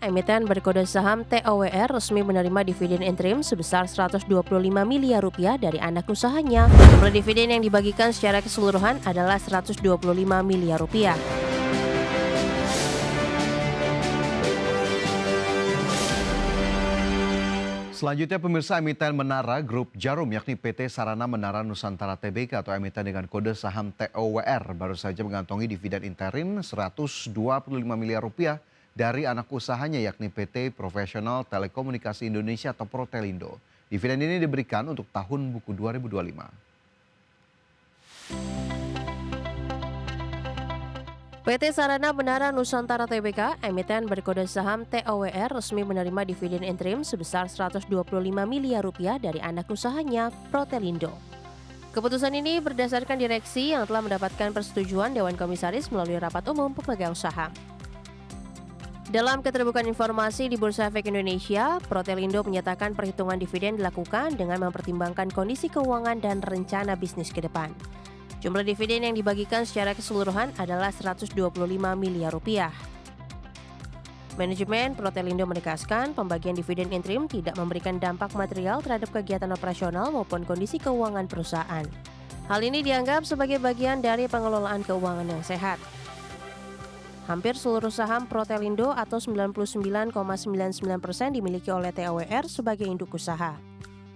emiten berkode saham TOWR resmi menerima dividen interim sebesar Rp125 miliar dari anak usahanya. Jumlah dividen yang dibagikan secara keseluruhan adalah Rp125 miliar. Selanjutnya pemirsa, emiten Menara Grup Jarum yakni PT Sarana Menara Nusantara Tbk atau emiten dengan kode saham TOWR baru saja mengantongi dividen interim Rp125 miliar dari anak usahanya yakni PT Profesional Telekomunikasi Indonesia atau Protelindo. Dividen ini diberikan untuk tahun buku 2025. PT Sarana Menara Nusantara Tbk, emiten berkode saham TOWR resmi menerima dividen interim sebesar Rp125 miliar dari anak usahanya, Protelindo. Keputusan ini berdasarkan direksi yang telah mendapatkan persetujuan Dewan Komisaris melalui rapat umum pemegang saham. Dalam keterbukaan informasi di Bursa Efek Indonesia, Protelindo menyatakan perhitungan dividen dilakukan dengan mempertimbangkan kondisi keuangan dan rencana bisnis ke depan. Jumlah dividen yang dibagikan secara keseluruhan adalah Rp125 miliar. Manajemen Protelindo menegaskan pembagian dividen interim tidak memberikan dampak material terhadap kegiatan operasional maupun kondisi keuangan perusahaan. Hal ini dianggap sebagai bagian dari pengelolaan keuangan yang sehat. Hampir seluruh saham Protelindo atau 99,99% dimiliki oleh TOWR sebagai induk usaha.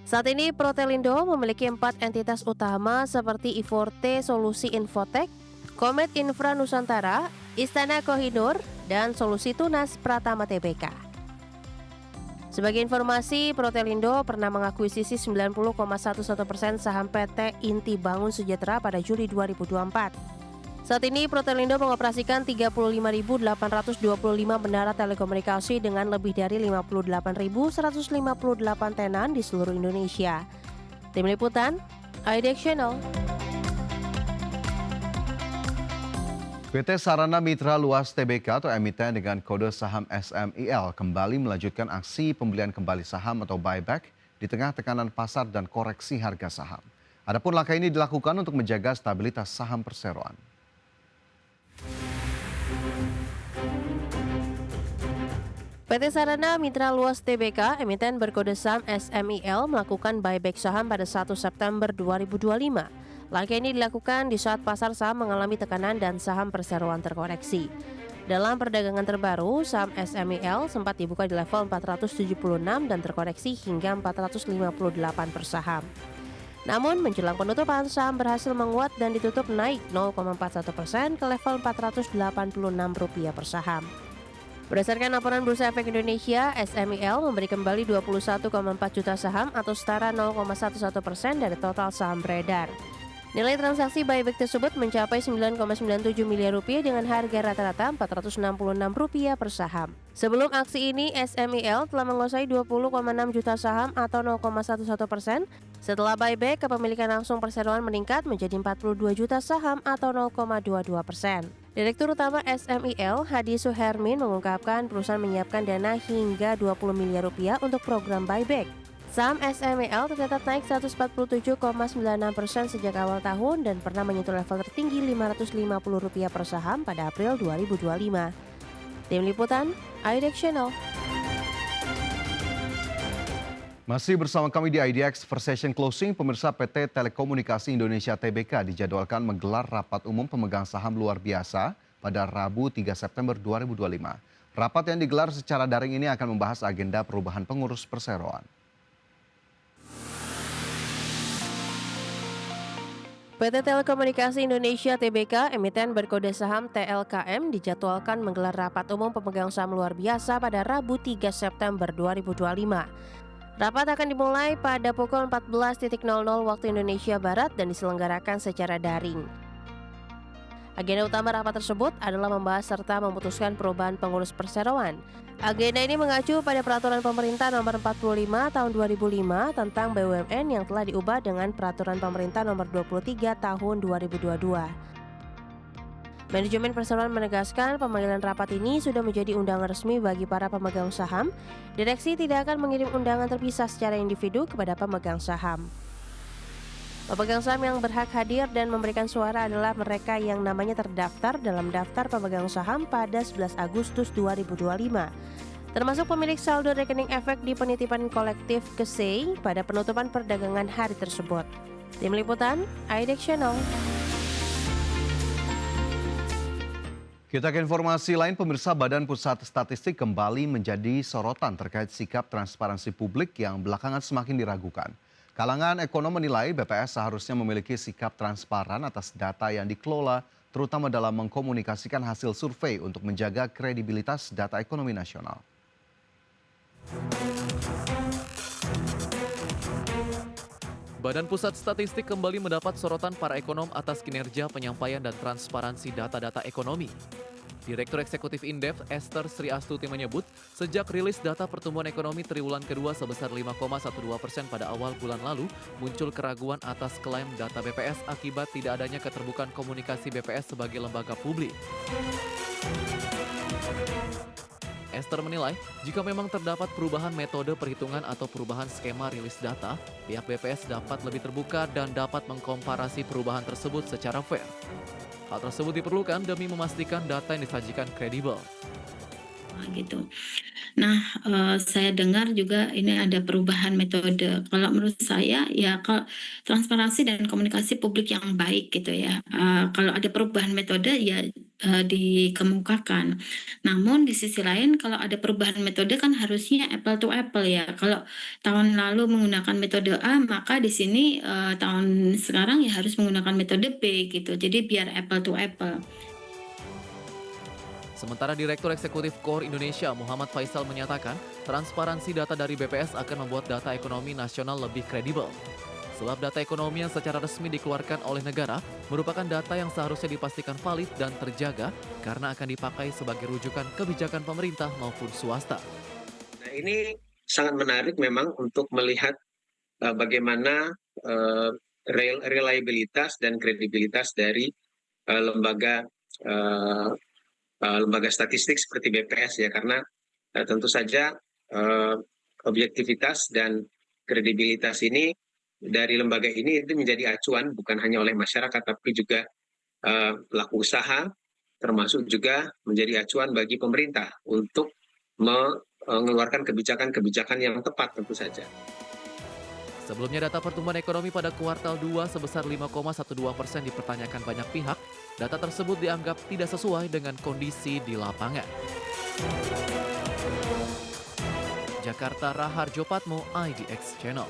Saat ini Protelindo memiliki 4 entitas utama seperti I4T Solusi Infotech, Komet Infra Nusantara, Istana Kohinoor, dan Solusi Tunas Pratama Tbk. Sebagai informasi, Protelindo pernah mengakuisisi 90,11% saham PT Inti Bangun Sejahtera pada Juli 2024. Saat ini Protelindo mengoperasikan 35.825 menara telekomunikasi dengan lebih dari 58.158 tenan di seluruh Indonesia. Tim Liputan, IDX Channel. PT Sarana Mitra Luas Tbk atau emiten dengan kode saham SMIL kembali melanjutkan aksi pembelian kembali saham atau buyback di tengah tekanan pasar dan koreksi harga saham. Adapun langkah ini dilakukan untuk menjaga stabilitas saham perseroan. PT Sarana Mitra Luas Tbk, emiten berkode saham SMIL melakukan buyback saham pada 1 September 2025. Langkah ini dilakukan di saat pasar saham mengalami tekanan dan saham perseroan terkoreksi. Dalam perdagangan terbaru, saham SMIL sempat dibuka di level 476 dan terkoreksi hingga 458 per saham. Namun menjelang penutupan, saham berhasil menguat dan ditutup naik 0,41% ke level Rp486 per saham. Berdasarkan laporan Bursa Efek Indonesia, SMIL memberi kembali 21,4 juta saham atau setara 0,11% dari total saham beredar. Nilai transaksi buyback tersebut mencapai Rp9,97 miliar dengan harga rata-rata Rp466 per saham. Sebelum aksi ini, SMIL telah menguasai 20,6 juta saham atau 0,11%. Setelah buyback, kepemilikan langsung perseroan meningkat menjadi 42 juta saham atau 0,22%. Direktur Utama SMIL, Hadi Suhermin, mengungkapkan perusahaan menyiapkan dana hingga Rp20 miliar untuk program buyback. Saham SMIL tercatat naik 147,96% sejak awal tahun dan pernah menyentuh level tertinggi Rp550 per saham pada April 2025. Tim Liputan, IDX Channel. Masih bersama kami di IDX First Session Closing, pemirsa PT Telekomunikasi Indonesia Tbk dijadwalkan menggelar rapat umum pemegang saham luar biasa pada Rabu 3 September 2025. Rapat yang digelar secara daring ini akan membahas agenda perubahan pengurus perseroan. PT Telekomunikasi Indonesia Tbk, emiten berkode saham TLKM, dijadwalkan menggelar rapat umum pemegang saham luar biasa pada Rabu 3 September 2025. Rapat akan dimulai pada pukul 14.00 waktu Indonesia Barat dan diselenggarakan secara daring. Agenda utama rapat tersebut adalah membahas serta memutuskan perubahan pengurus perseroan. Agenda ini mengacu pada Peraturan Pemerintah Nomor 45 Tahun 2005 tentang BUMN yang telah diubah dengan Peraturan Pemerintah Nomor 23 Tahun 2022. Manajemen perseroan menegaskan pemanggilan rapat ini sudah menjadi undangan resmi bagi para pemegang saham. Direksi tidak akan mengirim undangan terpisah secara individu kepada pemegang saham. Pemegang saham yang berhak hadir dan memberikan suara adalah mereka yang namanya terdaftar dalam daftar pemegang saham pada 11 Agustus 2025. termasuk pemilik saldo rekening efek di penitipan kolektif KSEI pada penutupan perdagangan hari tersebut. Tim Liputan, IDX Channel. Kita ke informasi lain, pemirsa. Badan Pusat Statistik kembali menjadi sorotan terkait sikap transparansi publik yang belakangan semakin diragukan. Kalangan ekonom menilai BPS seharusnya memiliki sikap transparan atas data yang dikelola, terutama dalam mengkomunikasikan hasil survei untuk menjaga kredibilitas data ekonomi nasional. Badan Pusat Statistik kembali mendapat sorotan para ekonom atas kinerja penyampaian dan transparansi data-data ekonomi. Direktur Eksekutif Indef, Esther Sri Astuti menyebut, sejak rilis data pertumbuhan ekonomi triwulan kedua sebesar 5,12% pada awal bulan lalu, muncul keraguan atas klaim data BPS akibat tidak adanya keterbukaan komunikasi BPS sebagai lembaga publik. Esther menilai, jika memang terdapat perubahan metode perhitungan atau perubahan skema rilis data, pihak BPS dapat lebih terbuka dan dapat mengkomparasi perubahan tersebut secara fair. Hal tersebut diperlukan demi memastikan data yang disajikan kredibel. Gitu. Nah, saya dengar juga ini ada perubahan metode. Kalau menurut saya ya kalau transparansi dan komunikasi publik yang baik gitu ya. Kalau ada perubahan metode ya dikemukakan. Namun di sisi lain kalau ada perubahan metode kan harusnya apple to apple ya. Kalau tahun lalu menggunakan metode A, maka di sini tahun sekarang ya harus menggunakan metode B gitu. Jadi biar apple to apple. Sementara Direktur Eksekutif KOR Indonesia Muhammad Faisal menyatakan, transparansi data dari BPS akan membuat data ekonomi nasional lebih kredibel. Sebab data ekonomi yang secara resmi dikeluarkan oleh negara merupakan data yang seharusnya dipastikan valid dan terjaga karena akan dipakai sebagai rujukan kebijakan pemerintah maupun swasta. Nah, ini sangat menarik memang untuk melihat bagaimana reliabilitas dan kredibilitas dari lembaga statistik seperti BPS ya, karena tentu saja objektivitas dan kredibilitas ini dari lembaga ini itu menjadi acuan bukan hanya oleh masyarakat tapi juga pelaku usaha, termasuk juga menjadi acuan bagi pemerintah untuk mengeluarkan kebijakan-kebijakan yang tepat tentu saja. Sebelumnya data pertumbuhan ekonomi pada kuartal 2 sebesar 5,12% dipertanyakan banyak pihak. Data tersebut dianggap tidak sesuai dengan kondisi di lapangan. Jakarta, Raharjo Patmo, IDX Channel.